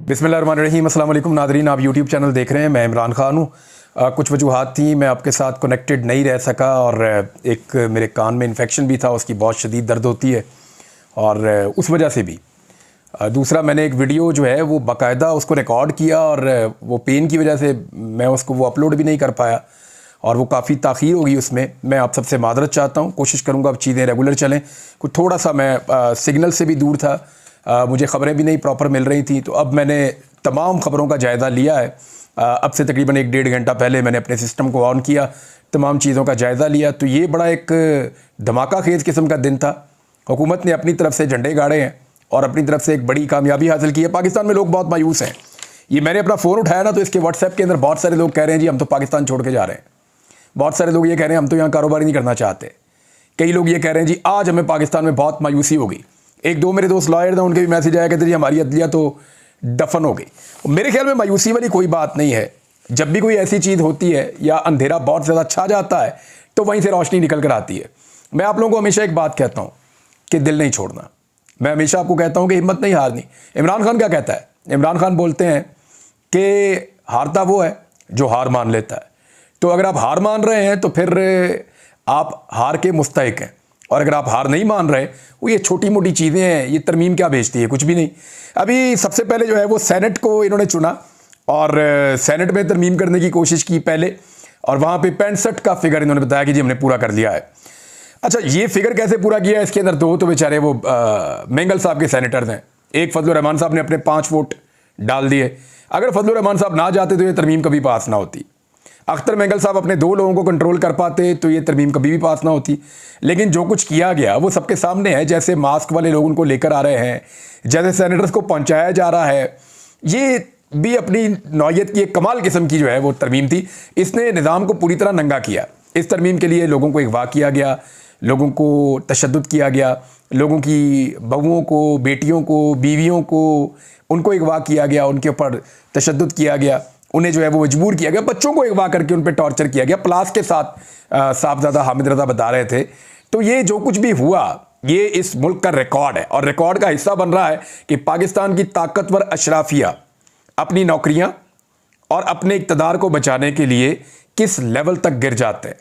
बिस्मिल्लाहिर्रहमानिर्रहीम। अस्सलाम वालेकुम नाज़रीन, आप यूट्यूब चैनल देख रहे हैं। मैं इमरान ख़ान हूँ। कुछ वजूहात थी, मैं आपके साथ कनेक्टेड नहीं रह सका और एक मेरे कान में इन्फेक्शन भी था, उसकी बहुत शदीद दर्द होती है और उस वजह से भी। दूसरा, मैंने एक वीडियो जो है वो बाकायदा उसको रिकॉर्ड किया और वो पेन की वजह से मैं उसको वो अपलोड भी नहीं कर पाया और वो काफ़ी ताख़ीर होगी उसमें। मैं आप सबसे मादरत चाहता हूँ, कोशिश करूँगा अब चीज़ें रेगुलर चलें। कुछ थोड़ा सा मैं सिग्नल से भी दूर था, मुझे ख़बरें भी नहीं प्रॉपर मिल रही थी, तो अब मैंने तमाम ख़बरों का जायज़ा लिया है। अब से तकरीबन 1-1.5 घंटा पहले मैंने अपने सिस्टम को ऑन किया, तमाम चीज़ों का जायज़ा लिया। तो ये बड़ा एक धमाका खेज़ किस्म का दिन था। हुकूमत ने अपनी तरफ से झंडे गाड़े हैं और अपनी तरफ से एक बड़ी कामयाबी हासिल की है। पाकिस्तान में लोग बहुत मायूस हैं। ये मैंने अपना फ़ोन उठाया ना, तो इसके व्हाट्सएप के अंदर बहुत सारे लोग कह रहे हैं जी हम तो पाकिस्तान छोड़ के जा रहे हैं। बहुत सारे लोग ये कह रहे हैं हम तो यहाँ कारोबार ही नहीं करना चाहते। कई लोग ये कह रहे हैं जी आज हमें पाकिस्तान में बहुत मायूसी होगी। एक दो मेरे दोस्त लॉयर थे, उनके भी मैसेज आया, कहते जी हमारी अदलिया तो दफन हो गई। मेरे ख्याल में मायूसी वाली कोई बात नहीं है। जब भी कोई ऐसी चीज़ होती है या अंधेरा बहुत ज़्यादा छा जाता है तो वहीं से रोशनी निकल कर आती है। मैं आप लोगों को हमेशा एक बात कहता हूँ कि दिल नहीं छोड़ना। मैं हमेशा आपको कहता हूँ कि हिम्मत नहीं हारनी। इमरान खान क्या कहता है? इमरान खान बोलते हैं कि हारता वो है जो हार मान लेता है। तो अगर आप हार मान रहे हैं तो फिर आप हार के मुस्तहिक हैं, और अगर आप हार नहीं मान रहे, वो ये छोटी मोटी चीज़ें हैं, ये तरमीम क्या बेचती है? कुछ भी नहीं। अभी सबसे पहले जो है वो सेनेट को इन्होंने चुना और सेनेट में तरमीम करने की कोशिश की पहले, और वहाँ पे 65 का फिगर इन्होंने बताया कि जी हमने पूरा कर लिया है। अच्छा, ये फिगर कैसे पूरा किया है? इसके अंदर दो तो बेचारे वो मेंगल साहब के सेनेटर्स हैं। एक फजलुर रहमान साहब ने अपने 5 वोट डाल दिए। अगर फजलुर रहमान साहब ना जाते तो ये तरमीम कभी पास ना होती। अख्तर मेंगल साहब अपने 2 लोगों को कंट्रोल कर पाते तो ये तरमीम कभी भी पास ना होती। लेकिन जो कुछ किया गया वो सबके सामने है। जैसे मास्क वाले लोग उनको लेकर आ रहे हैं, जैसे सेनेटर्स को पहुंचाया जा रहा है, ये भी अपनी नौयत की एक कमाल किस्म की जो है वो तरमीम थी। इसने निज़ाम को पूरी तरह नंगा किया। इस तरमीम के लिए लोगों को अगवा किया गया, लोगों को तशद्दुद किया गया, लोगों की बहुओं को, बेटियों को, बीवियों को, उनको अगवा किया गया, उनके ऊपर तशद्दुद किया गया, उन्हें जो है वो मजबूर किया गया, बच्चों को अगवा करके उन पर टॉर्चर किया गया। प्लास के साथ साहबजादा हामिद रज़ा बता रहे थे। तो ये जो कुछ भी हुआ ये इस मुल्क का रिकॉर्ड है और रिकॉर्ड का हिस्सा बन रहा है कि पाकिस्तान की ताकतवर अशराफिया अपनी नौकरियां और अपने इक़्तिदार को बचाने के लिए किस लेवल तक गिर जाते हैं।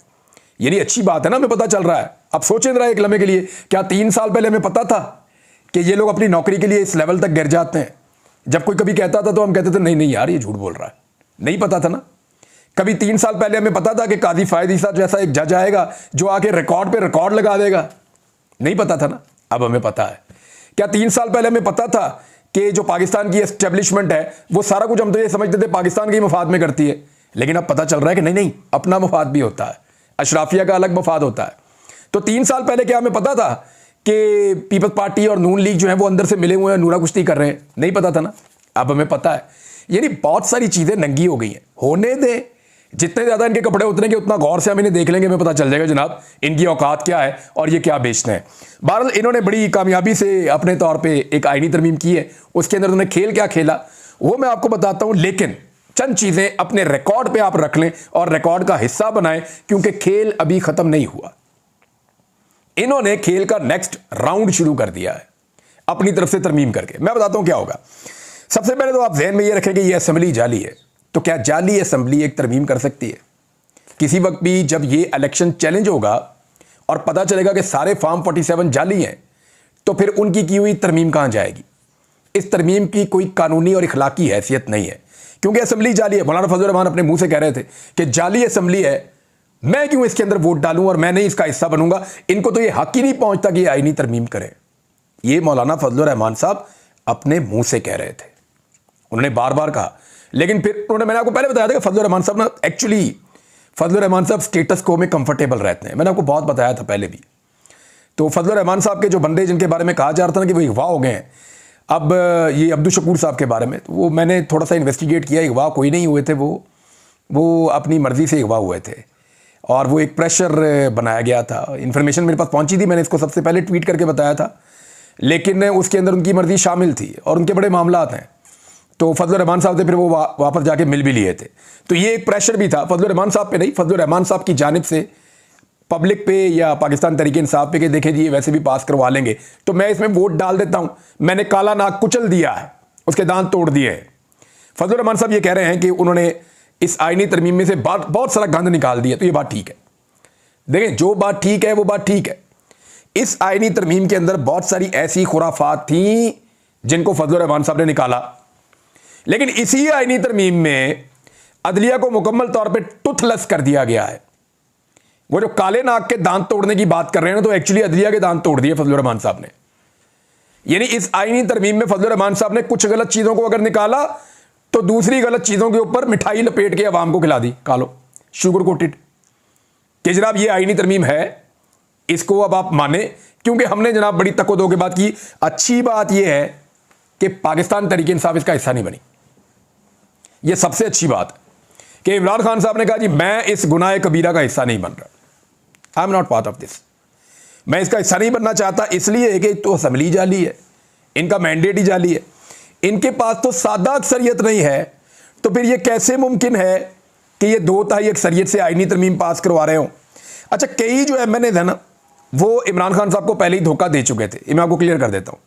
यानी अच्छी बात है ना, हमें पता चल रहा है। अब सोचें जरा एक लम्हे के लिए, क्या 3 साल पहले हमें पता था कि ये लोग अपनी नौकरी के लिए इस लेवल तक गिर जाते हैं? जब कोई कभी कहता था तो हम कहते थे नहीं नहीं यार ये झूठ बोल रहा है। नहीं पता था ना। कभी 3 साल पहले हमें पता था कि काजी फायद ईसा जैसा एक जज आएगा जो आके रिकॉर्ड पे रिकॉर्ड लगा देगा? नहीं पता था ना। अब हमें पता है। क्या 3 साल पहले हमें पता था कि जो पाकिस्तान की एस्टेब्लिशमेंट है वो सारा कुछ हम तो ये समझते थे पाकिस्तान के ही मफाद में करती है, लेकिन अब पता चल रहा है कि नहीं नहीं, अपना मफाद भी होता है, अशराफिया का अलग मफाद होता है। तो 3 साल पहले क्या हमें पता था कि पीपल्स पार्टी और नून लीग जो है वो अंदर से मिले हुए हैं, नूरा कुश्ती कर रहे हैं? नहीं पता था ना। अब हमें पता है। यानी बहुत सारी चीज़ें नंगी हो गई हैं। होने दें, जितने ज़्यादा इनके कपड़े उतरेंगे उतना गौर से हम इन्हें देख लेंगे, हमें पता चल जाएगा जनाब इनकी औकात क्या है और ये क्या बेचते हैं। बहरहाल इन्होंने बड़ी कामयाबी से अपने तौर पे एक आईनी तरमीम की है। उसके अंदर उन्होंने खेल क्या खेला वो मैं आपको बताता हूँ, लेकिन चंद चीज़ें अपने रिकॉर्ड पे आप रख लें और रिकॉर्ड का हिस्सा बनाएं, क्योंकि खेल अभी ख़त्म नहीं हुआ। इन्होंने खेल का नेक्स्ट राउंड शुरू कर दिया है अपनी तरफ से तरमीम करके। मैं बताता हूँ क्या होगा। सबसे पहले तो आप ज़हन में ये रखें कि ये असेंबली जाली है। तो क्या जाली असेंबली एक तरमीम कर सकती है? किसी वक्त भी जब ये इलेक्शन चैलेंज होगा और पता चलेगा कि सारे फॉर्म 47 जाली हैं, तो फिर उनकी की हुई तरमीम कहाँ जाएगी? इस तरमीम की कोई कानूनी और इखलाकी हैसियत नहीं है, क्योंकि असेंबली जाली है। मौलाना फजल रहमान अपने मुंह से कह रहे थे कि जाली असेंबली है, मैं क्यों इसके अंदर वोट डालूं और मैं नहीं इसका हिस्सा बनूंगा। इनको तो ये हक ही नहीं पहुंचता कि ये आईनी तरमीम करें। ये मौलाना फजल रहमान साहब अपने मुंह से कह रहे थे, उन्होंने बार बार कहा। लेकिन फिर उन्होंने, मैंने आपको पहले बताया था कि फजलुर रहमान साहब ना एक्चुअली फजलुर रहमान साहब स्टेटस को में कंफर्टेबल रहते हैं। मैंने आपको बहुत बताया था पहले भी। तो फजलुर रहमान साहब के जो बंदे जिनके बारे में कहा जा रहा था ना कि वो अगवा हो गए हैं, अब ये अब्दुल शकूर साहब के बारे में, तो वो मैंने थोड़ा सा इन्वेस्टिगेट किया। अगवा कोई नहीं हुए थे, वो अपनी मर्जी से अगवा हुए थे और वो एक प्रेशर बनाया गया था। इन्फॉर्मेशन मेरे पास पहुंची थी, मैंने इसको सबसे पहले ट्वीट करके बताया था, लेकिन उसके अंदर उनकी मर्जी शामिल थी और उनके बड़े मामलात हैं। तो फजलुर रहमान साहब थे, फिर वो वापस जाके मिल भी लिए थे। तो ये एक प्रेशर भी था फजलुर रहमान साहब पे, नहीं फजलुर रहमान साहब की जानिब से पब्लिक पे या पाकिस्तान तहरीक इंसाफ पे कि देखें जी ये वैसे भी पास करवा लेंगे तो मैं इसमें वोट डाल देता हूं। मैंने काला नाग कुचल दिया है, उसके दांत तोड़ दिए हैं। फजलुर रहमान साहब ये कह रहे हैं कि उन्होंने इस आईनी तरमीम में से बहुत सारा गंद निकाल दिया, तो ये बात ठीक है। देखें, जो बात ठीक है वो बात ठीक है। इस आईनी तरमीम के अंदर बहुत सारी ऐसी खुराफात थी जिनको फजलुर रहमान साहब ने निकाला, लेकिन इसी आईनी तरमीम में अदलिया को मुकम्मल तौर पे टुथलेस कर दिया गया है। वो जो काले नाग के दांत तोड़ने की बात कर रहे हैं ना, तो एक्चुअली अदलिया के दांत तोड़ दिए फजलुर रहमान साहब ने। यानी इस आईनी तरमीम में फजलुर रहमान साहब ने कुछ गलत चीजों को अगर निकाला तो दूसरी गलत चीजों के ऊपर मिठाई लपेट के अवाम को खिला दी, खा लो, शुगर कोटेड, कि जनाब ये आईनी तरमीम है, इसको अब आप माने, क्योंकि हमने जनाब बड़ी तको-दो के बात की। अच्छी बात यह है कि पाकिस्तान तहरीक इंसाफ इसका हिस्सा नहीं बनी। यह सबसे अच्छी बात है कि इमरान खान साहब ने कहा जी मैं इस गुनाह कबीरा का हिस्सा नहीं बन रहा, I am not part of this, मैं इसका हिस्सा नहीं बनना चाहता, इसलिए कि तो असम्बली जाली है, इनका मैंडेट ही जाली है, इनके पास तो सादा अक्सरियत नहीं है, तो फिर यह कैसे मुमकिन है कि ये 2/3 अक्सरियत से आईनी तरमीम पास करवा रहे हो। अच्छा, कई जो MNAs है ना, वो इमरान खान साहब को पहले ही धोखा दे चुके थे। मैं आपको क्लियर कर देता हूं,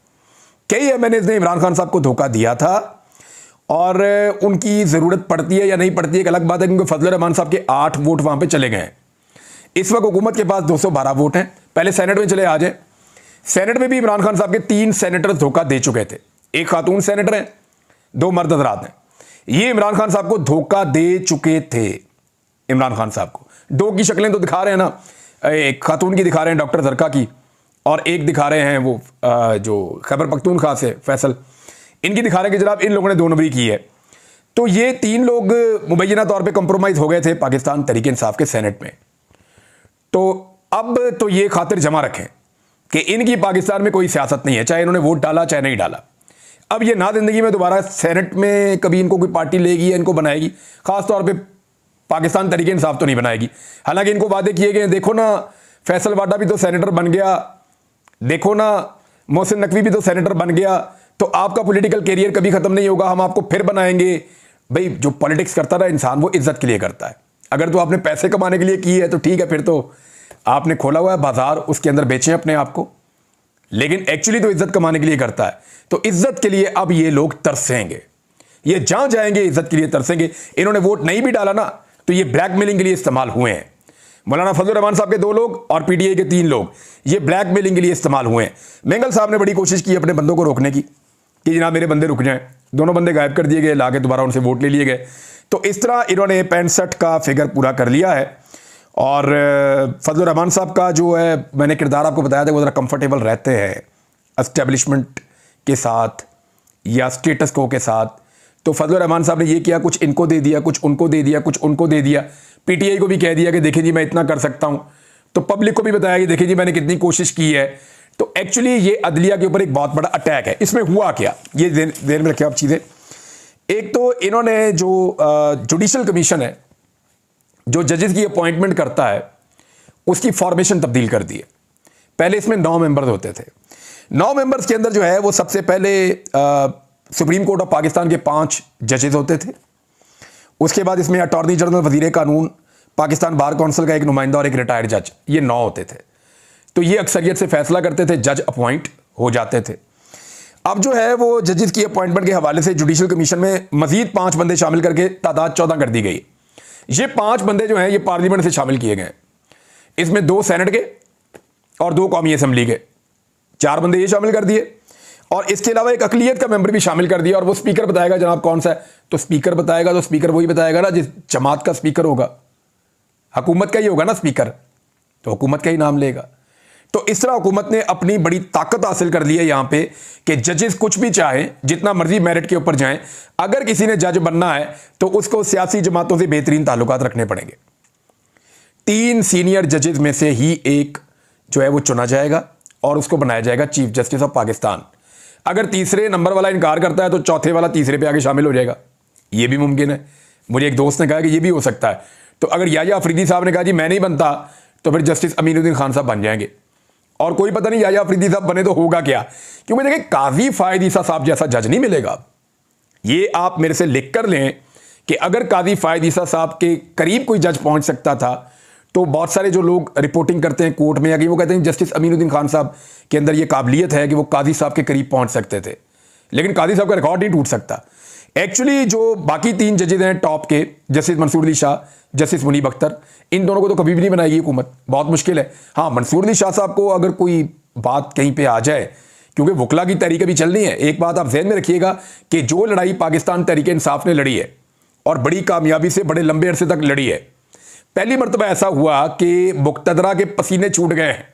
कई MNAs ने इमरान खान साहब को धोखा दिया था, और उनकी ज़रूरत पड़ती है या नहीं पड़ती है एक अलग बात है, क्योंकि फजलुर रहमान साहब के 8 वोट वहां पे चले गए हैं। इस वक्त हुकूमत के पास 212 वोट हैं। पहले सेनेट में चले आ जाए, सेनेट में भी इमरान खान साहब के 3 सेनेटर धोखा दे चुके थे, एक खातून सेनेटर हैं, 2 मर्द हजरात हैं। ये इमरान खान साहब को धोखा दे चुके थे। इमरान खान साहब को 2 की शक्लें तो दिखा रहे हैं ना, एक खातून की दिखा रहे हैं डॉक्टर जरका की, और एक दिखा रहे हैं वो जो खैबर पख्तूनख्वा से फैसल, इनकी दिखा रहे हैं कि जनाब इन लोगों ने 2 नंबरी की है। तो ये 3 लोग मुबैना तौर पे कंप्रोमाइज हो गए थे पाकिस्तान तहरीक इंसाफ के सेनेट में। तो अब तो ये खातिर जमा रखें कि इनकी पाकिस्तान में कोई सियासत नहीं है, चाहे इन्होंने वोट डाला चाहे नहीं डाला। अब ये ना जिंदगी में दोबारा सेनेट में कभी इनको कोई पार्टी लेगी या इनको बनाएगी, खासतौर पे पाकिस्तान तहरीक इंसाफ तो नहीं बनाएगी। हालांकि इनको वादे किए गए, देखो ना फैसल वाडा भी तो सेनेटर बन गया, देखो ना मोहसिन नकवी भी तो सेनेटर बन गया, तो आपका पॉलिटिकल कैरियर कभी खत्म नहीं होगा, हम आपको फिर बनाएंगे। भाई जो पॉलिटिक्स करता है इंसान वो इज्जत के लिए करता है। अगर तो आपने पैसे कमाने के लिए की है तो ठीक है, फिर तो आपने खोला हुआ है बाजार, उसके अंदर बेचें अपने आप को, लेकिन एक्चुअली तो इज्जत कमाने के लिए करता है। तो इज्जत के लिए अब ये लोग तरसेंगे, ये जहां जाएंगे इज्जत के लिए तरसेंगे। इन्होंने वोट नहीं भी डाला ना तो ये ब्लैकमेलिंग के लिए इस्तेमाल हुए हैं। मौलाना फजलुर रहमान साहब के 2 लोग और PTI के 3 लोग ये ब्लैकमेलिंग के लिए इस्तेमाल हुए हैं। मेंगल साहब ने बड़ी कोशिश की अपने बंदों को रोकने की कि जनाब मेरे बंदे रुक जाएं, दोनों बंदे गायब कर दिए गए, लाके दोबारा उनसे वोट ले लिए गए। तो इस तरह इन्होंने 65 का फिगर पूरा कर लिया है। और फजलुर रहमान साहब का जो है मैंने किरदार आपको बताया था, वो ज़रा कंफर्टेबल रहते हैं एस्टेब्लिशमेंट के साथ या स्टेटस को के साथ। तो फजलुर रहमान साहब ने ये किया, कुछ इनको दे दिया, कुछ उनको दे दिया, कुछ उनको दे दिया। PTI को भी कह दिया कि देखिए जी मैं इतना कर सकता हूं, तो पब्लिक को भी बताया कि देखिए जी मैंने कितनी कोशिश की है। तो एक्चुअली ये अदलिया के ऊपर एक बहुत बड़ा अटैक है। इसमें हुआ क्या, ये देर में रखिए आप चीज़ें। एक तो इन्होंने जो जुडिशल कमीशन है जो जजेस की अपॉइंटमेंट करता है, उसकी फॉर्मेशन तब्दील कर दी है। पहले इसमें 9 मेंबर्स होते थे। 9 मेंबर्स के अंदर जो है वो सबसे पहले सुप्रीम कोर्ट ऑफ पाकिस्तान के 5 जजेस होते थे। उसके बाद इसमें अटॉर्नी जनरल, वजीर कानून, पाकिस्तान बार काउंसिल का एक नुमाइंदा और एक रिटायर्ड जज, ये 9 होते थे। तो ये अक्सरियत से फैसला करते थे, जज अपॉइंट हो जाते थे। अब जो है वो जजेस की अपॉइंटमेंट के हवाले से जुडिशल कमीशन में मजीद 5 बंदे शामिल करके तादाद 14 कर दी गई। ये 5 बंदे जो हैं ये पार्लियामेंट से शामिल किए गए। इसमें 2 सेनेट के और 2 कौमी असम्बली के, 4 बंदे ये शामिल कर दिए। और इसके अलावा एक अकलियत का मेंबर भी शामिल कर दिया, और वो स्पीकर बताएगा जनाब कौन सा है। तो स्पीकर बताएगा, तो स्पीकर वही बताएगा ना जिस जमात का स्पीकर होगा, हुकूमत का ही होगा ना स्पीकर, तो हुकूमत का ही नाम लेगा। तो इस तरह हुकूमत ने अपनी बड़ी ताकत हासिल कर ली है यहां पे कि जजेस कुछ भी चाहें, जितना मर्जी मेरिट के ऊपर जाएं, अगर किसी ने जज बनना है तो उसको सियासी जमातों से बेहतरीन ताल्लुकात रखने पड़ेंगे। 3 सीनियर जजेस में से ही एक जो है वो चुना जाएगा और उसको बनाया जाएगा चीफ जस्टिस ऑफ पाकिस्तान। अगर तीसरे नंबर वाला इनकार करता है तो चौथे वाला तीसरे पे आके शामिल हो जाएगा, ये भी मुमकिन है। मुझे एक दोस्त ने कहा कि ये भी हो सकता है। तो अगर याया अफरीदी साहब ने कहा जी मैं नहीं बनता, तो फिर जस्टिस अमीनुद्दीन खान साहब बन जाएंगे। और कोई पता नहीं याया अफरीदी साहब बने तो होगा क्या, क्योंकि देखिए काजी फायद ईसा साहब जैसा जज नहीं मिलेगा। ये आप मेरे से लिख कर लें कि अगर काजी फायद ईसा साहब के करीब कोई जज पहुंच सकता था, तो बहुत सारे जो लोग रिपोर्टिंग करते हैं कोर्ट में, या कि वो कहते हैं जस्टिस अमीनुद्दीन खान साहब के अंदर ये काबिलियत है कि वो काजी साहब के करीब पहुंच सकते थे, लेकिन काजी साहब का रिकॉर्ड नहीं टूट सकता। एक्चुअली जो बाकी 3 जजेज हैं टॉप के, जस्टिस मंसूर अली शाह, जस्टिस मुनीब अख्तर, इन दोनों को तो कभी भी नहीं बनाएगी हुकूमत, बहुत मुश्किल है। हाँ, मंसूर अली शाह साहब को अगर कोई बात कहीं पे आ जाए, क्योंकि वकला की तहरीक अभी चलनी है। एक बात आप जहन में रखिएगा कि जो लड़ाई पाकिस्तान तहरीक इंसाफ ने लड़ी है और बड़ी कामयाबी से बड़े लंबे अरसे तक लड़ी है, पहली मरतबा ऐसा हुआ कि मुक्तदरा के पसीने छूट गए हैं।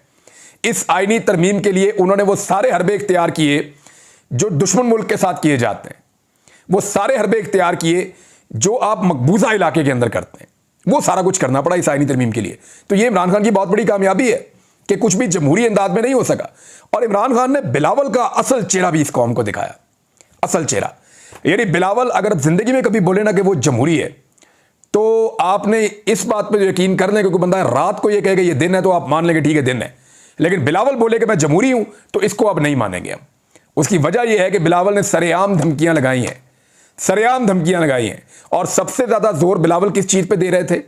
इस आईनी तरमीम के लिए उन्होंने वो सारे हरबे इख्तियार किए जो दुश्मन मुल्क के साथ किए जाते हैं, वो सारे हरबे इख्तियार किए जो आप मकबूजा इलाके के अंदर करते हैं, वो सारा कुछ करना पड़ा इस आईनी तरमीम के लिए। तो ये इमरान खान की बहुत बड़ी कामयाबी है कि कुछ भी जमहूरी अंदाज में नहीं हो सका। और इमरान खान ने बिलावल का असल चेहरा भी इस कौम को दिखाया, असल चेहरा। यानी बिलावल अगर जिंदगी में कभी बोले ना कि वो जमहूरी है, तो आपने इस बात पे यकीन कर लें, क्योंकि बंदा रात को ये कहेगा ये दिन है तो आप मान लेंगे ठीक है दिन है, लेकिन बिलावल बोले कि मैं जमहूरी हूं तो इसको अब नहीं मानेंगे हम। उसकी वजह यह है कि बिलावल ने सरेआम धमकियां लगाई हैं, सरेआम धमकियां लगाई हैं। और सबसे ज्यादा जोर बिलावल किस चीज पे दे रहे थे?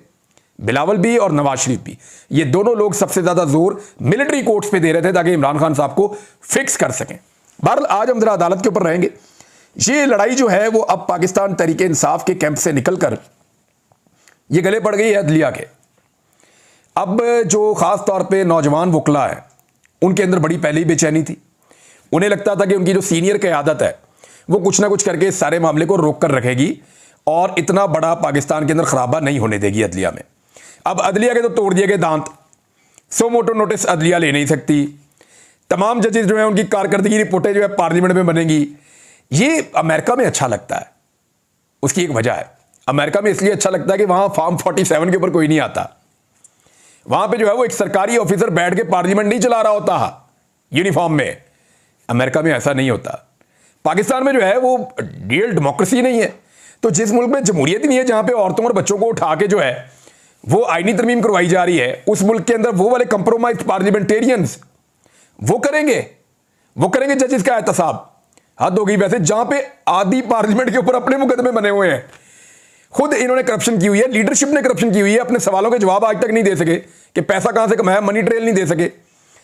बिलावल भी और नवाज शरीफ भी, ये दोनों लोग सबसे ज्यादा जोर मिलिट्री कोर्ट्स पे दे रहे थे ताकि इमरान खान साहब को फिक्स कर सकें। बहरहाल आज हम जरा अदालत के ऊपर रहेंगे। ये लड़ाई जो है वो अब पाकिस्तान तहरीक इंसाफ के कैंप से निकलकर ये गले पड़ गई है अदलिया के। अब जो खास तौर पे नौजवान वकला है उनके अंदर बड़ी पहले ही बेचैनी थी। उन्हें लगता था कि उनकी जो सीनियर क़यादत है वो कुछ ना कुछ करके इस सारे मामले को रोक कर रखेगी और इतना बड़ा पाकिस्तान के अंदर खराबा नहीं होने देगी अदलिया में। अब अदलिया के तो तोड़ दिए गए दांत, सो मोटो नोटिस अदलिया ले नहीं सकती, तमाम जजेस जो है उनकी कारकर्दगी रिपोर्टें जो है पार्लियामेंट में बनेंगी। ये अमेरिका में अच्छा लगता है, उसकी एक वजह है। अमेरिका में इसलिए अच्छा लगता है कि वहां फॉर्म 47 के ऊपर कोई नहीं आता। वहां पे जो है वो एक सरकारी ऑफिसर बैठ के पार्लियामेंट नहीं चला रहा होता यूनिफॉर्म में। अमेरिका में ऐसा नहीं होता। पाकिस्तान में जो है वो रियल डेमोक्रेसी नहीं है। तो जिस मुल्क में जमहूरियत ही नहीं है, जहां पे औरतों और बच्चों को उठा के जो है वो आईनी तरमीम करवाई जा रही है, उस मुल्क के अंदर वो वाले कंप्रोमाइज पार्लियामेंटेरियंस वो करेंगे जजेस का एहतसाब। हद हो गई वैसे, जहां पे आधी पार्लियामेंट के ऊपर अपने मुकदमे बने हुए हैं। खुद इन्होंने करप्शन की हुई है, लीडरशिप ने करप्शन की हुई है, अपने सवालों के जवाब आज तक नहीं दे सके कि पैसा कहां से कमाया, मनी ट्रेल नहीं दे सके।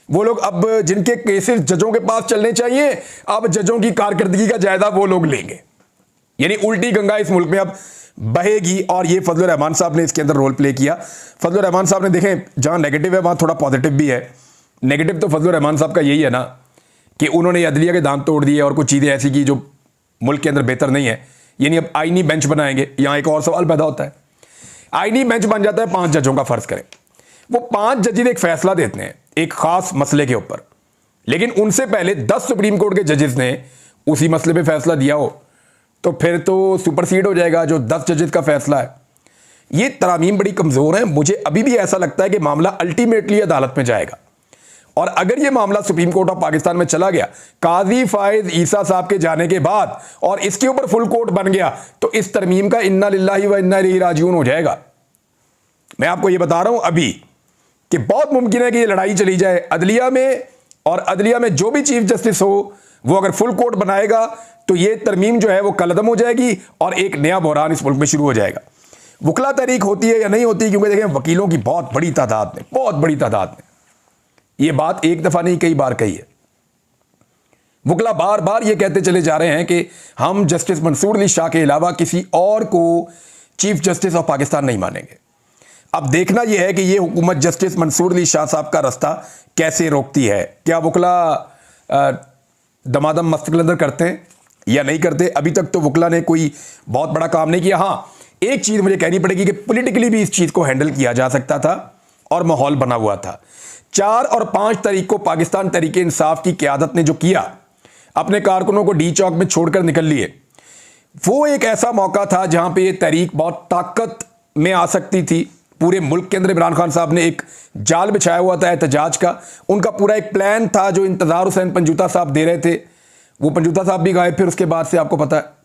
वो लोग अब जिनके केसेस जजों के पास चलने चाहिए, अब जजों की कारकर्दगी का जायजा वो लोग लेंगे। यानी उल्टी गंगा इस मुल्क में अब बहेगी। और ये फजल रहमान साहब ने इसके अंदर रोल प्ले किया। फजल रहमान साहब ने, देखें, जहां नेगेटिव है वहां थोड़ा पॉजिटिव भी है। नेगेटिव तो फजल रहमान साहब का यही है ना कि उन्होंने अदलिया के दांत तोड़ दिए और कुछ चीज़ें ऐसी की जो मुल्क के अंदर बेहतर नहीं है। यानी अब आईनी बेंच बनाएंगे। यहां एक और सवाल पैदा होता है, आईनी बेंच बन जाता है 5 जजों का, फर्ज करें वो 5 जजेस एक फैसला देते हैं एक खास मसले के ऊपर, लेकिन उनसे पहले 10 सुप्रीम कोर्ट के जजेस ने उसी मसले पे फैसला दिया हो, तो फिर तो सुपरसीड हो जाएगा जो 10 जजेस का फैसला है। ये तरामीम बड़ी कमजोर है। मुझे अभी भी ऐसा लगता है कि मामला अल्टीमेटली अदालत में जाएगा। और अगर यह मामला सुप्रीम कोर्ट ऑफ पाकिस्तान में चला गया काजी फायज ईसा साहब के जाने के बाद और इसके ऊपर फुल कोर्ट बन गया, तो इस तरमीम का इन्ना लिल्लाहि व इन्ना इलैहि राजिऊन हो जाएगा। मैं आपको यह बता रहा हूं अभी कि बहुत मुमकिन है कि यह लड़ाई चली जाए अदलिया में, और अदलिया में जो भी चीफ जस्टिस हो वो अगर फुल कोर्ट बनाएगा तो यह तरमीम जो है वो कलदम हो जाएगी और एक नया बहरान इस मुल्क में शुरू हो जाएगा। वकला तहरीक होती है या नहीं होती, क्योंकि देखें वकीलों की बहुत बड़ी तादाद में यह बात एक दफा नहीं कई बार कही है। वकला बार बार यह कहते चले जा रहे हैं कि हम जस्टिस मंसूर अली शाह के अलावा किसी और को चीफ जस्टिस ऑफ पाकिस्तान नहीं मानेंगे। अब देखना यह है कि यह हुकूमत जस्टिस मंसूर अली शाह साहब का रास्ता कैसे रोकती है। क्या वकला दमादम मस्तकलंदर करते हैं या नहीं करते? अभी तक तो वकला ने कोई बहुत बड़ा काम नहीं किया। हाँ, एक चीज मुझे कहनी पड़ेगी कि पॉलिटिकली भी इस चीज को हैंडल किया जा सकता था और माहौल बना हुआ था। 4 और 5 तारीख को पाकिस्तान तहरीक इंसाफ की क़यादत ने जो किया, अपने कारकुनों को डी चौक में छोड़कर निकल लिए, वो एक ऐसा मौका था जहां पे ये तहरीक बहुत ताकत में आ सकती थी। पूरे मुल्क के अंदर इमरान खान साहब ने एक जाल बिछाया हुआ था एहतजाज का। उनका पूरा एक प्लान था जो इंतजार हुसैन पंजूता साहब दे रहे थे। वो पंजूता साहब भी गायब फिर उसके बाद से, आपको पता है।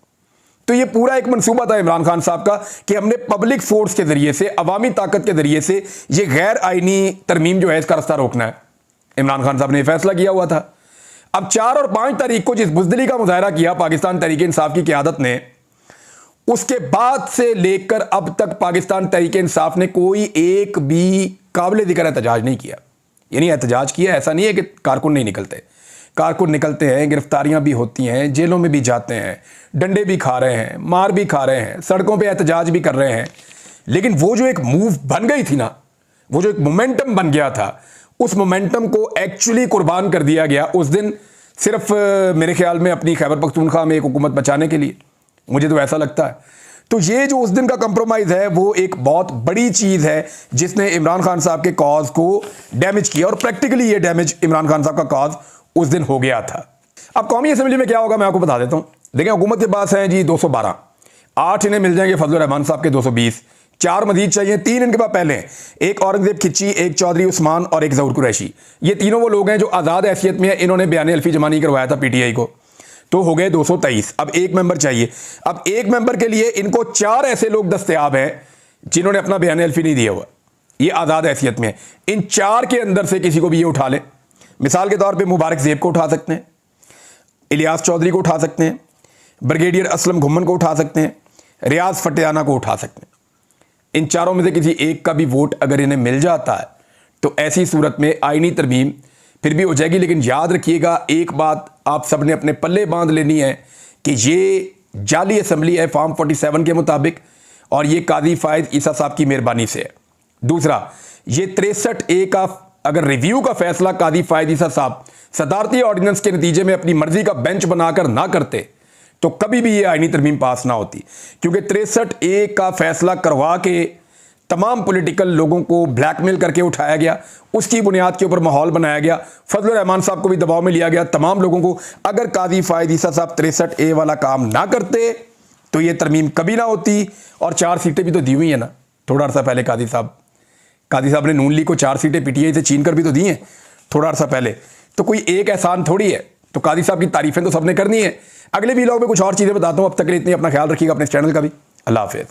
तो ये पूरा एक मंसूबा था इमरान खान साहब का कि हमने पब्लिक फोर्स के जरिए से, अवामी ताकत के जरिए से ये गैर आईनी तरमीम जो है इसका रास्ता रोकना है। इमरान खान साहब ने फैसला किया हुआ था। अब 4 और 5 तारीख को जिस बुज़दिली का मुजाहरा किया पाकिस्तान तहरीक इंसाफ की क़यादत ने, उसके बाद से लेकर अब तक पाकिस्तान तहरीक इंसाफ ने कोई एक भी काबिल ज़िक्र एहतजाज नहीं किया। यानी एहतजाज किया, ऐसा नहीं है कि कारकुन नहीं निकलते, कारकुन निकलते हैं, गिरफ्तारियां भी होती हैं, जेलों में भी जाते हैं, डंडे भी खा रहे हैं, मार भी खा रहे हैं, सड़कों पे एहतजाज भी कर रहे हैं। लेकिन वो जो एक मूव बन गई थी ना, वो जो एक मोमेंटम बन गया था, उस मोमेंटम को एक्चुअली कुर्बान कर दिया गया उस दिन, सिर्फ मेरे ख्याल में अपनी खैबर पख्तूनख्वा में एक हुकूमत बचाने के लिए। मुझे तो ऐसा लगता है। तो ये जो उस दिन का कंप्रोमाइज है वो एक बहुत बड़ी चीज है जिसने इमरान खान साहब के कॉज को डैमेज किया, और प्रैक्टिकली ये डैमेज इमरान खान साहब का कॉज उस दिन हो गया था। अब कौमी असेंबली में क्या होगा मैं आपको बता देता हूं। देखिए, हुकूमत के पास है जी 212, 8 इन्हें मिल जाएंगे फजलुर रहमान साहब के 220, 4 मजीद चाहिए, 3 इनके पास पहले हैं, एक औरंगजेब खिच्ची, एक चौधरी उस्मान और एक ज़हूर कुरैशी। ये तीनों वो लोग हैं जो आज़ाद हैसियत में है, इन्होंने बयान अल्फी जमा नहीं करवाया था पीटीआई को, तो हो गए 223। अब एक मेंबर चाहिए। अब एक मेंबर के लिए इनको 4 ऐसे लोग दस्तयाब हैं जिन्होंने अपना बयान अल्फी नहीं दिया हुआ, ये आज़ाद हैसियत में है। इन 4 के अंदर से किसी को भी ये उठा ले। मिसाल के तौर पर मुबारक ज़ेब को उठा सकते हैं, इलियास चौधरी को उठा सकते हैं, ब्रिगेडियर असलम घुम्मन को उठा सकते हैं, रियाज फटियाना को उठा सकते हैं। इन 4 में से किसी एक का भी वोट अगर इन्हें मिल जाता है तो ऐसी सूरत में आईनी तरमीम फिर भी हो जाएगी। लेकिन याद रखिएगा, एक बात आप सब ने अपने पल्ले बांध लेनी है कि ये जाली असम्बली है फॉर्म 47 के मुताबिक, और ये काजी फायद ईसा साहब की मेहरबानी से है। दूसरा, ये 63A का अगर रिव्यू का फैसला काजी फायद ईसा साहब सदारती ऑर्डिनेंस के नतीजे में अपनी मर्जी का बेंच बनाकर ना करते तो कभी भी ये आईनी तरमीम पास ना होती, क्योंकि 63A का फैसला करवा के तमाम पॉलिटिकल लोगों को ब्लैकमेल करके उठाया गया, उसकी बुनियाद के ऊपर माहौल बनाया गया, फजलुर रहमान साहब को भी दबाव में लिया गया, तमाम लोगों को। अगर काजी फायद ईसा साहब 63A वाला काम ना करते तो ये तरमीम कभी ना होती, और 4 सीटें भी तो दी हुई है ना थोड़ा अर्सा पहले। काजी साहब ने नून लीग को 4 सीटें पीटीआई से छीन कर भी तो दी हैं थोड़ा अर्सा पहले। तो कोई एक एहसान थोड़ी है, तो काजी साहब की तारीफें तो सबने करनी है। अगले वीलॉग में कुछ और चीज़ें बताता हूँ। अब तक के लिए इतनी, अपना ख्याल रखिएगा, अपने चैनल का भी। अल्लाह हाफिज़।